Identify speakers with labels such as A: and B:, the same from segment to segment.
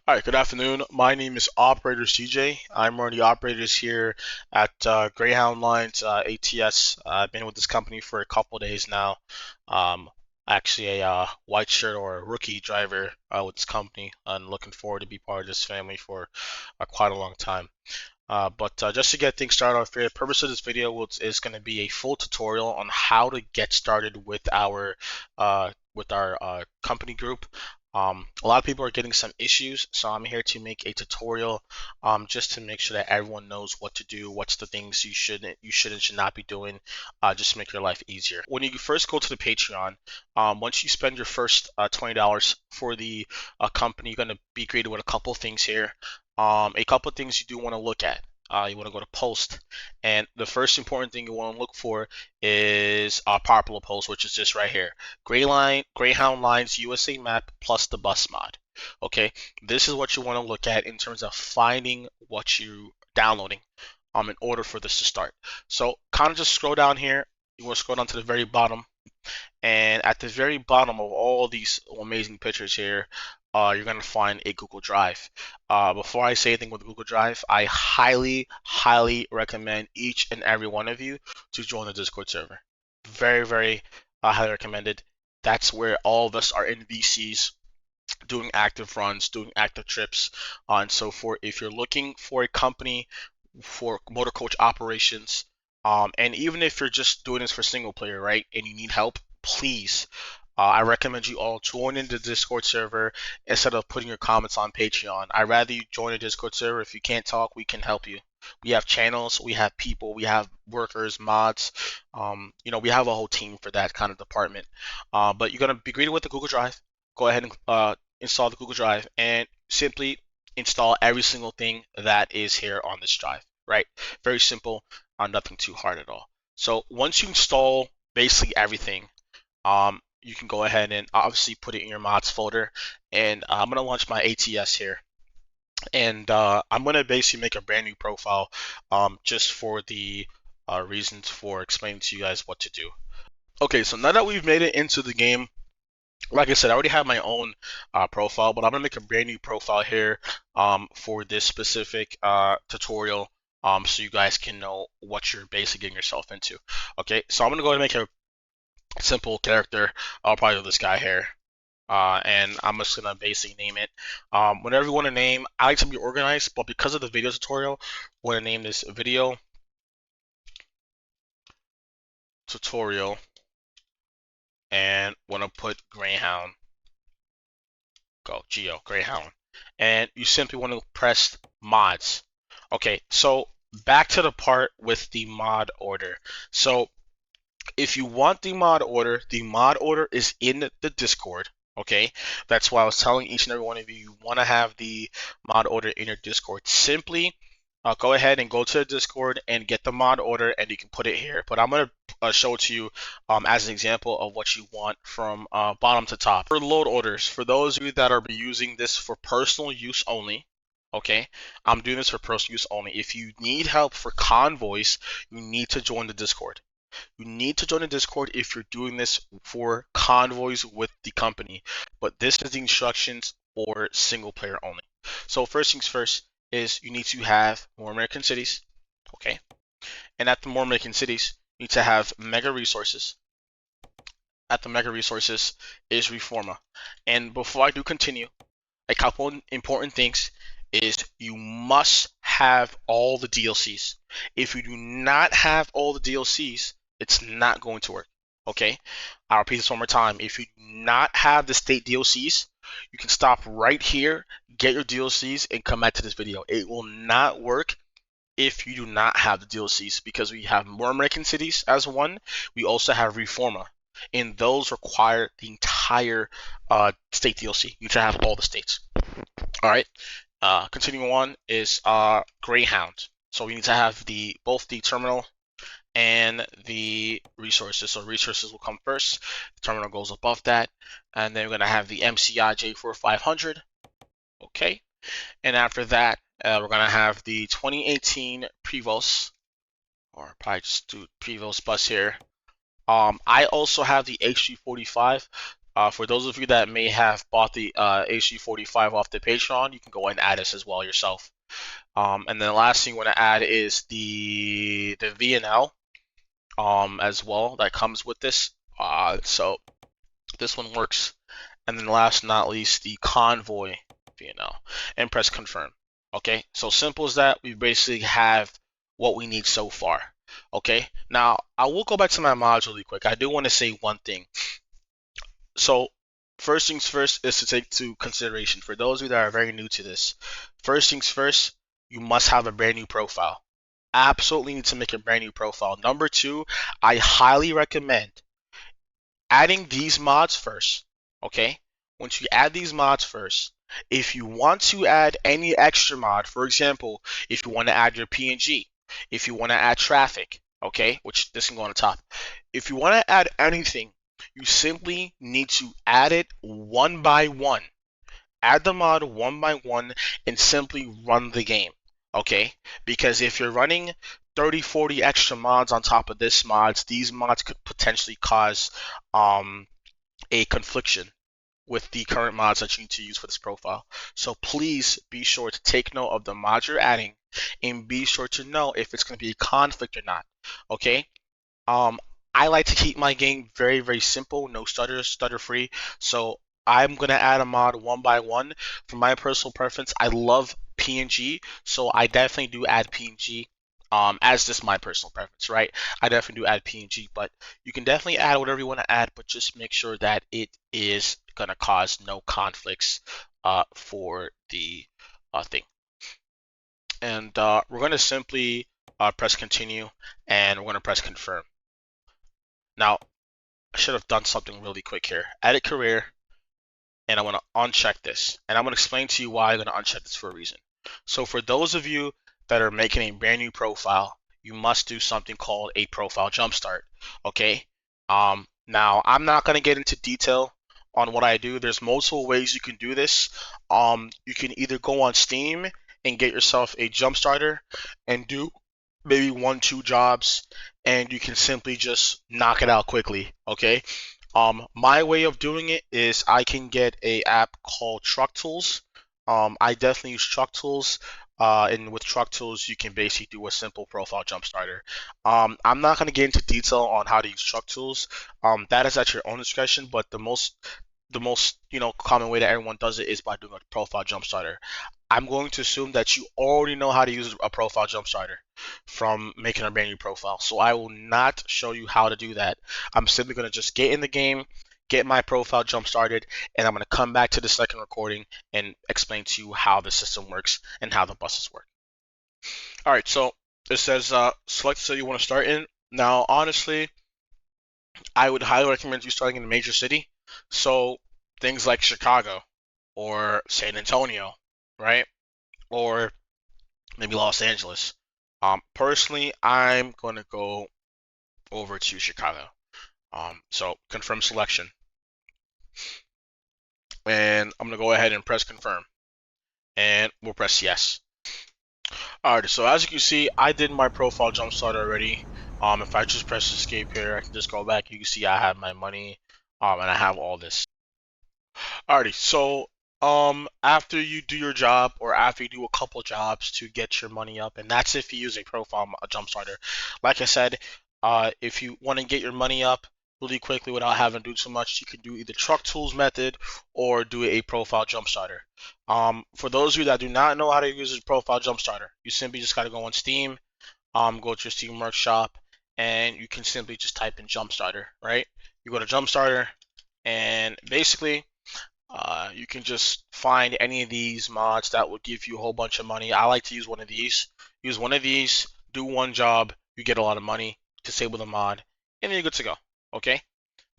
A: All right, good afternoon. My name is Operator CJ. I'm one of the operators here at Greyhound Lines ATS. I've been with this company for a couple days now. Um, Actually, a white shirt or a rookie driver with this company, and looking forward to be part of this family for quite a long time. But just to get things started off here, the purpose of this video is going to be a full tutorial on how to get started with our company group. A lot of people are getting some issues, so I'm here to make a tutorial just to make sure that everyone knows what to do, what's the things you should and should not be doing, just to make your life easier. When you first go to the Patreon, once you spend your first $20 for the company, you're going to be greeted with a couple things here. A couple of things you do want to look at. You want to go to post, and the first important thing you want to look for is a popular post, which is this right here: Greyhound Lines USA map plus the bus mod. Okay, this is what you want to look at in terms of finding what you downloading in order for this to start. So kind of just scroll down here. You want to scroll down to the very bottom, and at the very bottom of all these amazing pictures here, you're going to find a Google Drive. Before I say anything with Google Drive, I highly, highly recommend each and every one of you to join the Discord server. Very, very highly recommended. That's where all of us are in VCs doing active runs, doing active trips, and so forth. If you're looking for a company for motor coach operations, and even if you're just doing this for single player, right, and you need help, please, I recommend you all join in the Discord server instead of putting your comments on Patreon. I'd rather you join the Discord server. If you can't talk, we can help you. We have channels, we have people, we have workers, mods. We have a whole team for that kind of department. But you're gonna be greeted with the Google Drive. Go ahead and install the Google Drive and simply install every single thing that is here on this drive, right? Very simple, nothing too hard at all. So once you install basically everything, you can go ahead and obviously put it in your mods folder. And I'm gonna launch my ATS here, and I'm gonna basically make a brand new profile, just for the reasons for explaining to you guys what to do. Okay, so now that we've made it into the game, like I said, I already have my own profile, but I'm gonna make a brand new profile here for this specific tutorial, so you guys can know what you're basically getting yourself into. Okay, so I'm gonna go ahead and make a simple character. I'll probably do this guy here, and I'm just gonna basically name it. Whenever you want to name, I like to be organized, but because of the video tutorial, I'm gonna name this video tutorial, and want to put Greyhound. Go Greyhound, and you simply want to press mods. Okay, so back to the part with the mod order. So if you want the mod order is in the Discord. Okay, that's why I was telling each and every one of you, you want to have the mod order in your Discord. Simply go ahead and go to the Discord and get the mod order, and you can put it here. But I'm gonna show it to you as an example of what you want from bottom to top. For load orders, for those of you that are using this for personal use only, okay, I'm doing this for personal use only. If you need help for convoys, you need to join the Discord. You need to join the Discord if you're doing this for convoys with the company. But this is the instructions for single player only. So first things first is you need to have more American cities. Okay. And at the more American cities, you need to have mega resources. At the mega resources is Reforma. And before I do continue, a couple important things is you must have all the DLCs. If you do not have all the DLCs, it's not going to work. Okay? I'll repeat this one more time. If you do not have the state DLCs, you can stop right here, get your DLCs, and come back to this video. It will not work if you do not have the DLCs, because we have more American cities as one. We also have Reforma, and those require the entire state DLC. You need to have all the states. All right. Continuing on is Greyhound. So we need to have both the terminal and the resources. So resources will come first. The terminal goes above that, and then we're gonna have the MCI J4500. Okay. And after that, we're gonna have the 2018 Prevost, or probably just do Prevost bus here. I also have the H345. For those of you that may have bought the HG45 off the Patreon, you can go and add this as well yourself. And then the last thing you want to add is the VNL as well that comes with this. So this one works. And then last but not least, the Convoy VNL, and press confirm. Okay, so simple as that. We basically have what we need so far. Okay, now I will go back to my mods really quick. I do want to say one thing. So first things first is to take to consideration for those of you that are very new to this. First things first, you must have a brand new profile. Absolutely need to make a brand new profile. Number two, I highly recommend adding these mods first. Okay, once you add these mods first, if you want to add any extra mod, for example, if you want to add your PNG, if you want to add traffic, okay, which this can go on the top. If you want to add anything, you simply need to add it one by one. Add the mod one by one and simply run the game, okay? Because if you're running 30, 40 extra mods on top of this mods, these mods could potentially cause a confliction with the current mods that you need to use for this profile. So please be sure to take note of the mods you're adding and be sure to know if it's going to be a conflict or not, okay? I like to keep my game very, very simple, no stutters, stutter free. So I'm gonna add a mod one by one. For my personal preference, I love PNG, so I definitely do add PNG. As just my personal preference, right? I definitely do add PNG, but you can definitely add whatever you want to add, but just make sure that it is gonna cause no conflicts for the thing. And we're gonna simply press continue, and we're gonna press confirm. Now, I should have done something really quick here. Edit career, and I want to uncheck this. And I'm going to explain to you why I'm going to uncheck this for a reason. So for those of you that are making a brand new profile, you must do something called a profile jumpstart. Okay. Now I'm not going to get into detail on what I do. There's multiple ways you can do this. You can either go on Steam and get yourself a jumpstarter and do maybe 1-2 jobs, and you can simply just knock it out quickly. Okay. My way of doing it is I can get a app called Truck Tools. I definitely use Truck Tools. And with Truck Tools, you can basically do a simple profile jump starter. I'm not going to get into detail on how to use Truck Tools. That is at your own discretion, but the most common way that everyone does it is by doing a profile jump starter. I'm going to assume that you already know how to use a profile jump starter from making a brand new profile. So I will not show you how to do that. I'm simply going to just get in the game, get my profile jump started, and I'm going to come back to the second recording and explain to you how the system works and how the buses work. All right, so it says select the city you want to start in. Now, honestly, I would highly recommend you starting in a major city. So things like Chicago or San Antonio, right? Or maybe Los Angeles. Personally, I'm going to go over to Chicago. So confirm selection. And I'm going to go ahead and press confirm. And we'll press yes. Alright, so as you can see, I did my profile jumpstart already. If I just press escape here, I can just go back. You can see I have my money, and I have all this. Alrighty, so after you do your job or after you do a couple jobs to get your money up, and that's if you use a profile jumpstarter. Like I said, if you want to get your money up really quickly without having to do too much, you can do either Truck Tools method or do a profile jumpstarter. For those of you that do not know how to use a profile jumpstarter, you simply just got to go on Steam, go to your Steam Workshop, and you can simply just type in jumpstarter, right? You go to jumpstarter, and basically you can just find any of these mods that will give you a whole bunch of money. I like to use one of these. Use one of these, do one job, you get a lot of money, disable the mod, and then you're good to go. Okay?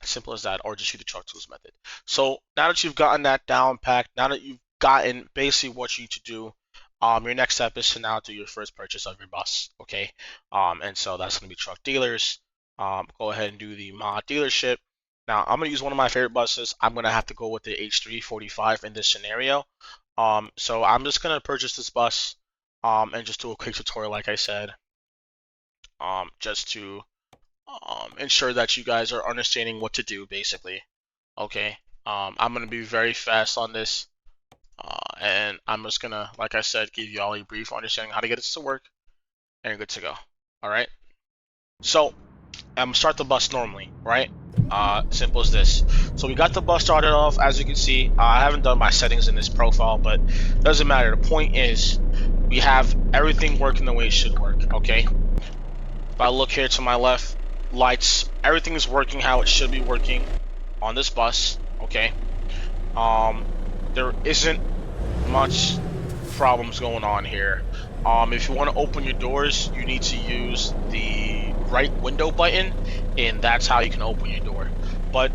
A: As simple as that, or just use the Truck Tools method. So now that you've gotten that down packed, now that you've gotten basically what you need to do, your next step is to now do your first purchase of your bus. Okay? And so that's going to be truck dealers. Go ahead and do the mod dealership. Now, I'm going to use one of my favorite buses. I'm going to have to go with the H345 in this scenario. So I'm just going to purchase this bus and just do a quick tutorial, like I said, just to ensure that you guys are understanding what to do, basically. Okay, I'm gonna be very fast on this, and I'm just gonna, like I said, give you all a brief understanding how to get this to work, and you're good to go. All right. So I'm gonna start the bus normally, right? Simple as this. So we got the bus started off. As you can see, I haven't done my settings in this profile, but it doesn't matter. The point is, we have everything working the way it should work. Okay. If I look here to my left, lights, everything is working how it should be working on this bus. Okay. There isn't much problems going on here. If you want to open your doors, you need to use the right window button, and that's how you can open your door. But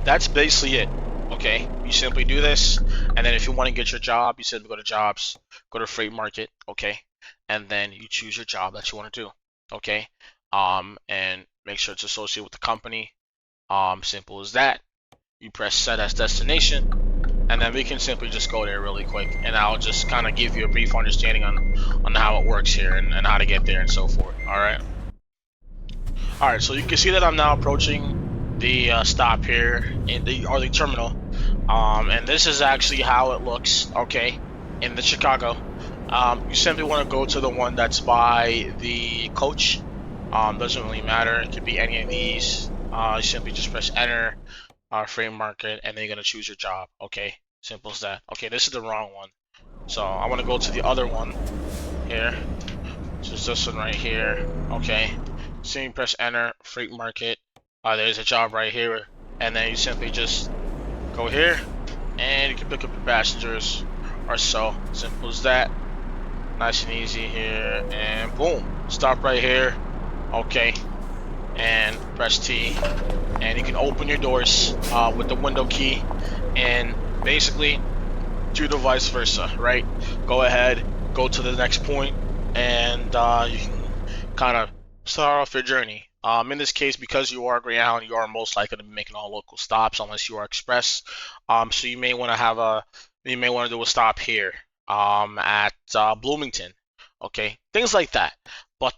A: that's basically it. Okay, you simply do this, and then if you want to get your job, you simply go to jobs, go to freight market, okay, and then you choose your job that you want to do, okay, and make sure it's associated with the company. Simple as that. You press set as destination, and then we can simply just go there really quick, and I'll just kind of give you a brief understanding on how it works here and how to get there and so forth. All right, so you can see that I'm now approaching the stop here in the terminal, and this is actually how it looks, okay, in the Chicago. You simply want to go to the one that's by the coach. Doesn't really matter, it could be any of these. You simply just press enter, frame market, and then you're gonna choose your job. Okay, simple as that. Okay, this is the wrong one, so I want to go to the other one here. Just this one right here. Okay, so you press enter, freight market. There's a job right here, and then you simply just go here, and you can pick up your passengers, or so. Simple as that. Nice and easy here, and boom, stop right here. Okay, and press T, and you can open your doors with the window key, and basically do the vice versa, right? Go ahead, go to the next point, and you can kind of start off your journey. In this case, because you are Greyhound, you are most likely to be making all local stops unless you are Express. So you may want to do a stop here at Bloomington. Okay, things like that. But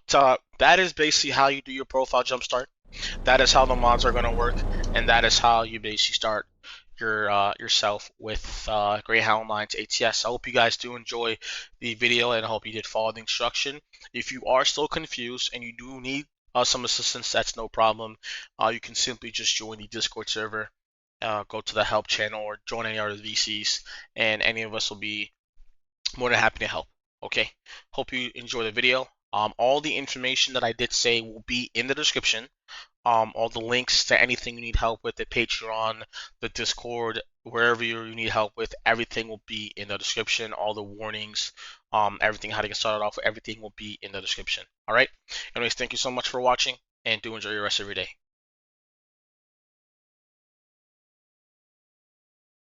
A: that is basically how you do your profile jumpstart. That is how the mods are going to work, and that is how you basically start yourself with Greyhound Lines ATS. I hope you guys do enjoy the video, and I hope you did follow the instruction. If you are still confused and you do need some assistance, that's no problem. You can simply just join the Discord server, go to the help channel, or join any other VCs, and any of us will be more than happy to help. Okay, hope you enjoy the video. All the information that I did say will be in the description. All the links to anything you need help with, the Patreon, the Discord, wherever you need help with, everything will be in the description. All the warnings, everything, how to get started off, everything will be in the description. All right. Anyways, thank you so much for watching, and do enjoy the rest of your day.